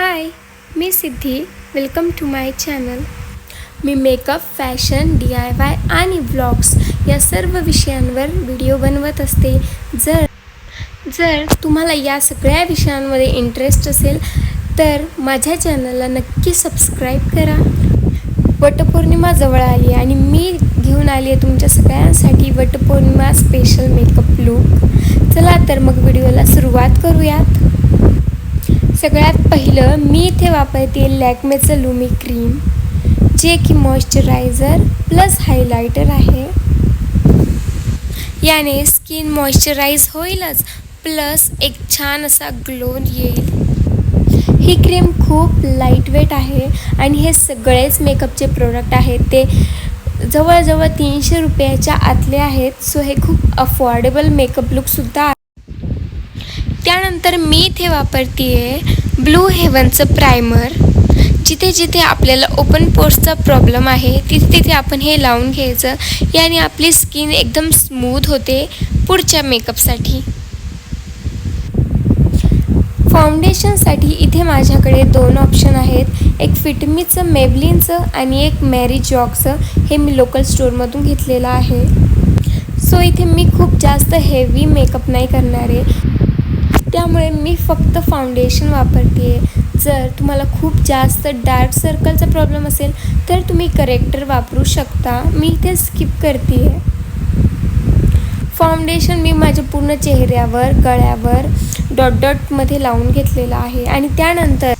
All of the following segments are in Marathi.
हाय, मी Siddhi. Welcome to my channel. मी मेकअप, फॅशन, DIY आणि व्लॉग्स या सर्व विषयांवर व्हिडिओ बनवत असते. जर तुम्हाला या सगळ्या विषयांमध्ये इंटरेस्ट असेल तर माझ्या चॅनलला नक्की सबस्क्राईब करा. वटपौर्णिमा जवळ आली आणि मी घेऊन आली आहे तुमच्या सगळ्यांसाठी वटपौर्णिमा स्पेशल मेकअप लूक. चला तर मग व्हिडिओला सुरुवात करूयात. सगळ्यात पहिलं मी इथे वापरते लॅक्मेचं लुमी क्रीम, जे की मॉइश्चरायझर प्लस हायलायटर आहे. याने स्किन मॉइश्चराईज होईलच प्लस एक छान असा ग्लो येईल. ही क्रीम खूप लाईटवेट आहे आणि हे सगळेच मेकअपचे प्रोडक्ट आहेत ते जवळजवळ 300 रुपयाच्या आतले आहेत. सो हे खूप अफोर्डेबल मेकअप लुकसुद्धा आहे. त्यानंतर मी इथे वापरते आहे ब्लू हेवनचं प्रायमर. जिथे जिथे आपल्याला ओपन पोर्सचा प्रॉब्लेम आहे तिथे तिथे आपण हे लावून घ्यायचं. याने आपली स्किन एकदम स्मूथ होते पुढच्या मेकअपसाठी. फाउंडेशनसाठी इथे माझ्याकडे 2 ऑप्शन आहेत. एक फिटमीचं, मेबलिनचं आणि एक मॅरी जॉकचं. हे मी लोकल स्टोअरमधून घेतलेलं आहे. सो इथे मी खूप जास्त हेवी मेकअप नाही करणार आहे, त्यामुळे मी फक्त फाउंडेशन वापरते आहे. जर तुम्हाला खूप जास्त डार्क सर्कलचा प्रॉब्लेम असेल तर तुम्ही करेक्टर वापरू शकता. मी इथे स्किप करते आहे. फाउंडेशन मी माझ्या पूर्ण चेहऱ्यावर, गळ्यावर डॉटमध्ये लावून घेतलेलं आहे आणि त्यानंतर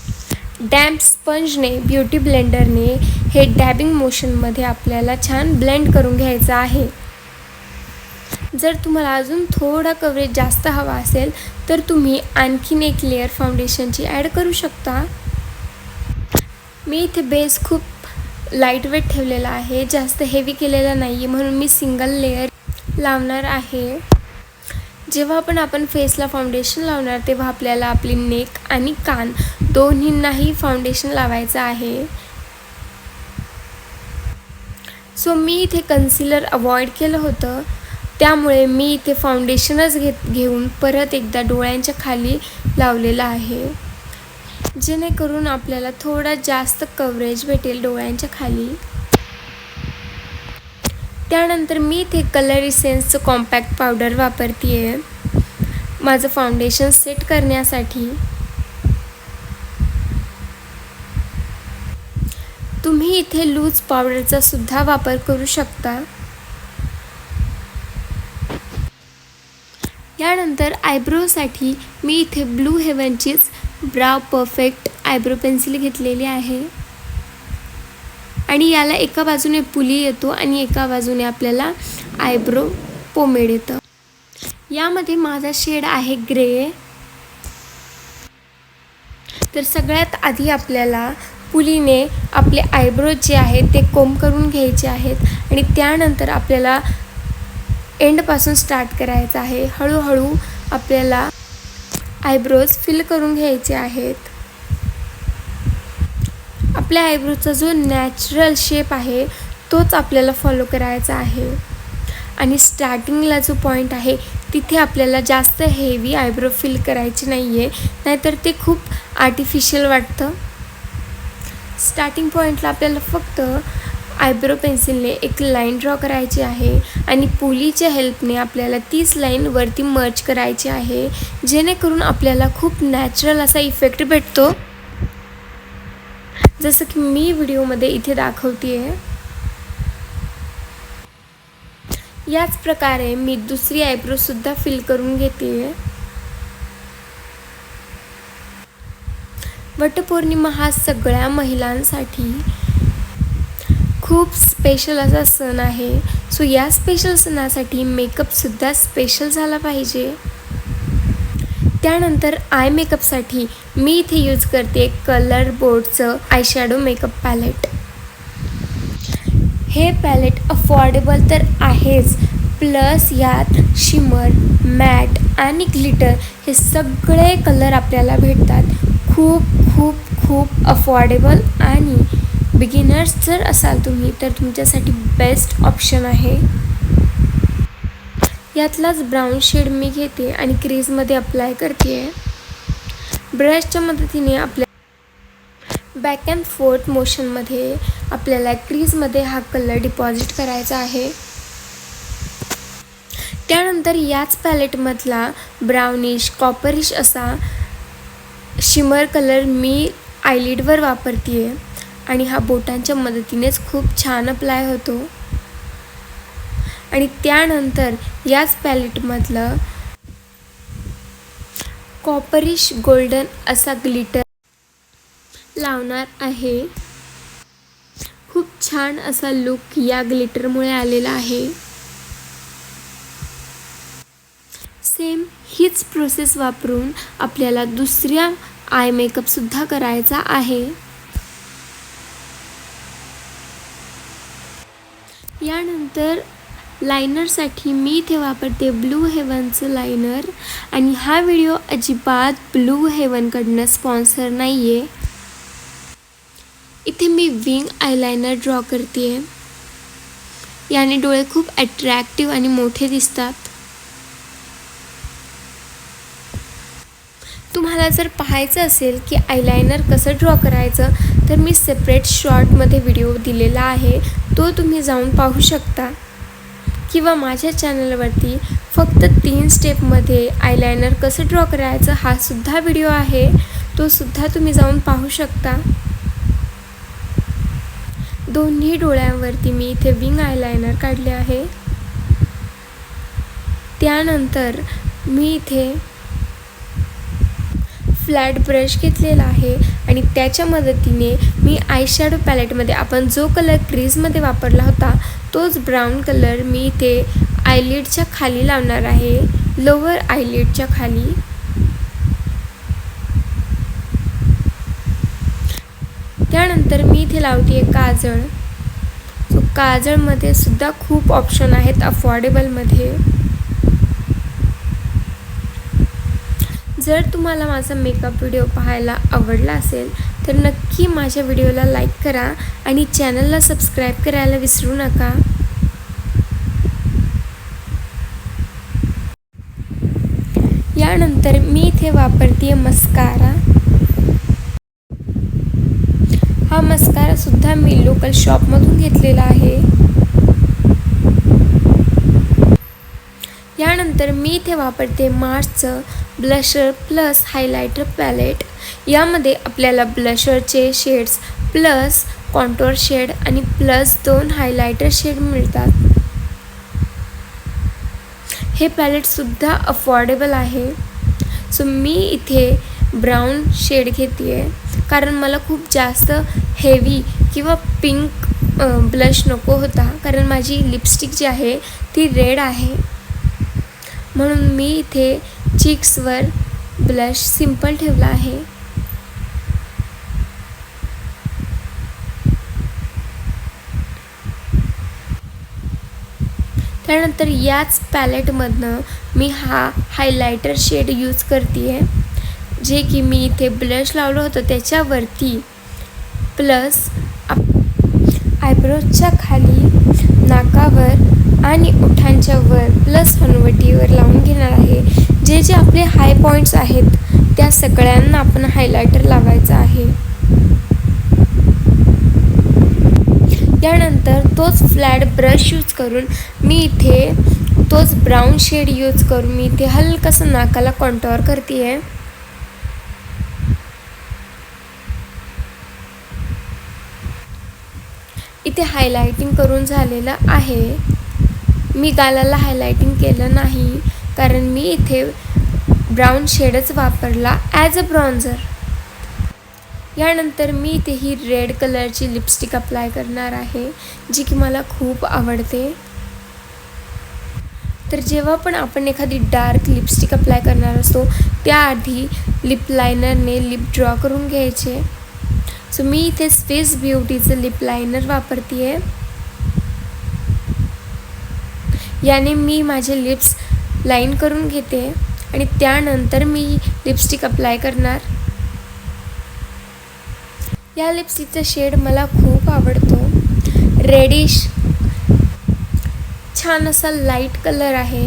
डॅम्प स्पंजने, ब्युटी ब्लेंडरने हे डॅबिंग मोशनमध्ये आपल्याला छान ब्लेंड करून घ्यायचं आहे. जर तुम्हाला अजून थोडा कव्हरेज जास्त हवा असेल तर तुम्ही आणखीन एक लेअर फाउंडेशनची ॲड करू शकता. मी इथे बेस खूप लाईटवेट ठेवलेला आहे, जास्त हेवी केलेला नाही आहे, म्हणून मी सिंगल लेअर लावणार आहे. जेव्हा पण आपण फेसला फाउंडेशन लावणार तेव्हा आपल्याला आपली नेक आणि कान दोन्हींनाही फाउंडेशन लावायचं आहे. सो मी इथे कन्सिलर अवॉइड केलं होतं, त्यामुळे मी इथे फाउंडेशनच घेऊन परत एकदा डोळ्यांच्या खाली लावलेलं आहे, जेणेकरून आपल्याला थोडा जास्त कव्हरेज भेटेल डोळ्यांच्या खाली. त्यानंतर मी इथे कलर इसेन्सचं कॉम्पॅक्ट पावडर वापरते आहे माझं फाउंडेशन सेट करण्यासाठी. तुम्ही इथे लूज पावडरचा सुद्धा वापर करू शकता. यानंतर आयब्रोसाठी मी इथे ब्लू हेवनचीच ब्राव परफेक्ट आयब्रो पेन्सिल घेतलेली आहे आणि याला एका बाजूने पुली येतो आणि एका बाजूने आपल्याला आयब्रो पोमेड येतं. यामध्ये माझा शेड आहे ग्रे. तर सगळ्यात आधी आपल्याला पुलीने आपले आयब्रो जे आहेत ते कोंब करून घ्यायचे आहेत आणि त्यानंतर आपल्याला एंडपासून स्टार्ट करायचं आहे. हळूहळू आपल्याला आयब्रोज फिल करून घ्यायचे आहेत. आपल्या आयब्रोचा जो नॅचरल शेप आहे तोच आपल्याला फॉलो करायचा आहे आणि स्टार्टिंगला जो पॉईंट आहे तिथे आपल्याला जास्त हेवी आयब्रो फिल करायची नाही आहे, नाहीतर ते खूप आर्टिफिशियल वाटतं. स्टार्टिंग पॉईंटला आपल्याला फक्त आयब्रो पेन्सिलने एक लाईन ड्रॉ करायची आहे आणि पुलीच्या हेल्पने आपल्याला तीच लाईन वरती मर्ज करायची आहे, जेणेकरून आपल्याला खूप नॅचरल असा इफेक्ट भेटतो, जसं की मी व्हिडिओमध्ये इथे दाखवते आहे. याच प्रकारे मी दुसरी आयब्रोसुद्धा फिल करून घेते. वटपौर्णिमा हा सगळ्या महिलांसाठी खूप स्पेशल असा सण आहे. सो या स्पेशल सणासाठी मेकअपसुद्धा स्पेशल झाला पाहिजे. त्यानंतर आय मेकअपसाठी मी इथे यूज करते कलर बोर्डचं आयशॅडो मेकअप पॅलेट. हे पॅलेट अफोर्डेबल तर आहेच, प्लस यात शिमर, मॅट आणि ग्लिटर हे सगळे कलर आपल्याला भेटतात. खूप खूप खूप अफोर्डेबल आणि बिगिनर्स जर असाल तुम्ही तर तुमच्यासाठी बेस्ट ऑप्शन आहे. यातलाच ब्राऊन शेड मी घेते आणि क्रीजमध्ये अप्लाय करते. ब्रशच्या मदतीने बॅक अँड फोर्थ मोशनमध्ये आपल्याला क्रीजमध्ये हा कलर डिपॉझिट करायचा आहे. त्यानंतर याच पॅलेटमधला ब्राउनिश कॉपरिश असा शिमर कलर मी आयलिडवर वापरते आहे आणि हा बोटांच्या मदतीनेच खूप छान अप्लाय होतो. आणि त्यानंतर याच पॅलेटमधलं कॉपरिश गोल्डन असा ग्लिटर लावणार आहे. खूप छान असा लुक या ग्लिटरमुळे आलेला आहे. सेम हीच प्रोसेस वापरून आपल्याला दुसऱ्या आय मेकअपसुद्धा करायचा आहे. यानंतर लायनरसाठी मी इथे वापरते ब्लू हेवनचं लायनर आणि हा व्हिडिओ अजिबात ब्लू हेवनकडनं स्पॉन्सर नाही आहे. इथे मी विंग आयलायनर ड्रॉ करते आहे. याने डोळे खूप अट्रॅक्टिव्ह आणि मोठे दिसतात. तुम्हाला जर पाहायचं असेल की आयलायनर कसं ड्रॉ करायचं तर मी सेपरेट शॉर्टमध्ये व्हिडिओ दिलेला आहे, तो तुम्ही जाऊन पाहू शकता. किंवा माझ्या चॅनलवरती फक्त 3 स्टेपमध्ये आयलायनर कसं ड्रॉ करायचं हा सुद्धा व्हिडिओ आहे, तो सुद्धा तुम्ही जाऊन पाहू शकता. दोन्ही डोळ्यांवरती मी इथे विंग आयलायनर काढले आहे. त्यानंतर मी इथे फ्लॅट ब्रश घेतलेला आहे आणि त्याच्या मदतीने मी आयशॅडो पॅलेटमध्ये आपण जो कलर क्रीजमध्ये वापरला होता तोच ब्राऊन कलर मी इथे आयलिडच्या खाली लावणार आहे, लोअर आयलिडच्या खाली. त्यानंतर मी इथे लावते काजळ. सो काजळमध्ये सुद्धा खूप ऑप्शन आहेत अफोर्डेबलमध्ये. जर तुम्हाला माझा मेकअप व्हिडिओ पाहायला आवडला असेल तर नक्की माझ्या व्हिडिओला लाईक करा आणि चॅनलला सबस्क्राईब करायला विसरू नका. यानंतर मी इथे वापरते मस्कारा. हा मस्कारा सुद्धा मी लोकल शॉपमधून घेतलेला आहे. यानंतर मी इथे वापरते मार्सचं ब्लशर प्लस हायलायटर पॅलेट. यामध्ये आपल्याला ब्लशरचे शेड्स प्लस कॉन्टोर शेड आणि प्लस 2 हायलायटर शेड मिळतात. हे पॅलेटसुद्धा अफोर्डेबल आहे. सो मी इथे ब्राऊन शेड घेते आहे कारण मला खूप जास्त हेवी किंवा पिंक ब्लश नको होता, कारण माझी लिपस्टिक जी आहे ती रेड आहे. म्हणून मी इथे चिक्सवर ब्लश सिंपल ठेवला आहे. त्यानंतर याच पॅलेटमधनं मी हा हायलायटर शेड यूज करते आहे, जे की मी इथे ब्लश लावलं होतं त्याच्यावरती प्लस आयब्रोजच्या खाली, नाकावर आणि ओठांच्या वर प्लस हनुवटीवर लावून घेणार आहे. जे जे आपले हाय पॉईंट्स आहेत त्या सगळ्यांना आपण हायलायटर लावायचं आहे. यानंतर तोच फ्लॅट ब्रश यूज करून मी इथे तोच ब्राऊन शेड यूज करून मी इथे हलकंसं नाकाला कॉन्टोर करते आहे. इथे हायलायटिंग करून झालेलं आहे. मी गालाला हायलायटिंग केलं नाही कारण मी इथे ब्राऊन शेडच वापरला ॲज अ ब्रॉन्झर. यानंतर मी इथे ही रेड कलरची लिपस्टिक अप्लाय करणार आहे, जी की मला खूप आवडते. तर जेव्हा पण आपण एखादी डार्क लिपस्टिक अप्लाय करणार असतो त्याआधी लिप लायनरने लिप ड्रॉ करून घ्यायचे. सो मी इथे स्विस ब्युटीचं लिप लायनर वापरते आहे. याने मी माझे लिप्स लाईन करून घेते आणि त्यानंतर मी लिपस्टिक अप्लाय करणार. या लिपस्टिकचा शेड मला खूप आवडतो. रेडिश छान असा लाईट कलर आहे.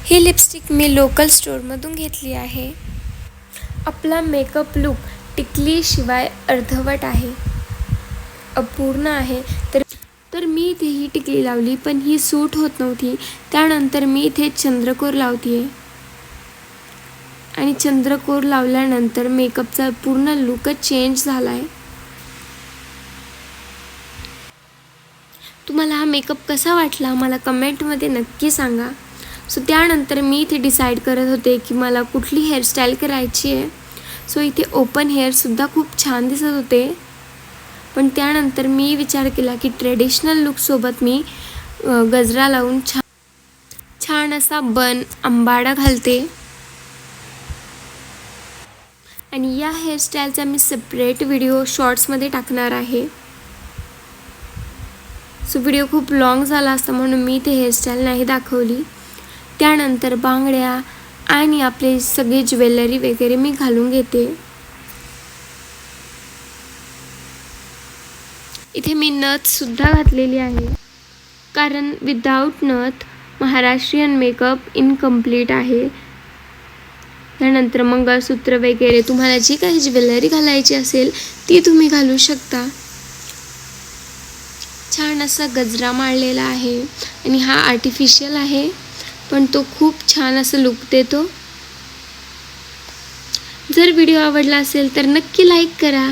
ही लिपस्टिक मी लोकल स्टोअरमधून घेतली आहे. आपला मेकअप लुक टिकलीशिवाय अर्धवट आहे, अपूर्ण आहे. तर मी इथे ही टिकली लावली, पण ही सूट होत नव्हती. त्यानंतर मी इथे चंद्रकोर लावते आणि चंद्रकोर लावल्यानंतर मेकअपचा पूर्ण लुकच चेंज झाला आहे. तुम्हाला हा मेकअप कसा वाटला मला कमेंटमध्ये नक्की सांगा. सो त्यानंतर मी इथे डिसाईड करत होते की मला कुठली हेअरस्टाईल करायची आहे. सो इथे ओपन हेअरसुद्धा खूप छान दिसत होते, पण त्यानंतर मी विचार केला की ट्रेडिशनल लुकसोबत मी गजरा लावून छान असा बन अंबाडा घालते. आणि या हेअरस्टाईलचा मी सेपरेट व्हिडिओ शॉर्ट्समध्ये टाकणार आहे. सो व्हिडिओ खूप लॉंग झाला असता म्हणून मी इथे हेअरस्टाईल नाही दाखवली. त्यानंतर बांगड्या आणि आपले सगळे ज्वेलरी वगैरे मी घालून घेते. इथे मी नथसुद्धा घातलेली आहे, कारण विदाऊट नथ महाराष्ट्रीयन मेकअप इनकम्प्लीट आहे. त्यानंतर मंगळसूत्र वगैरे तुम्हाला जी काही ज्वेलरी घालायची असेल ती तुम्ही घालू शकता. छान असा गजरा माळलेला आहे आणि हा आर्टिफिशियल आहे, पण तो खूप छान असं लुक देतो. जर व्हिडिओ आवडला असेल तर नक्की लाईक करा.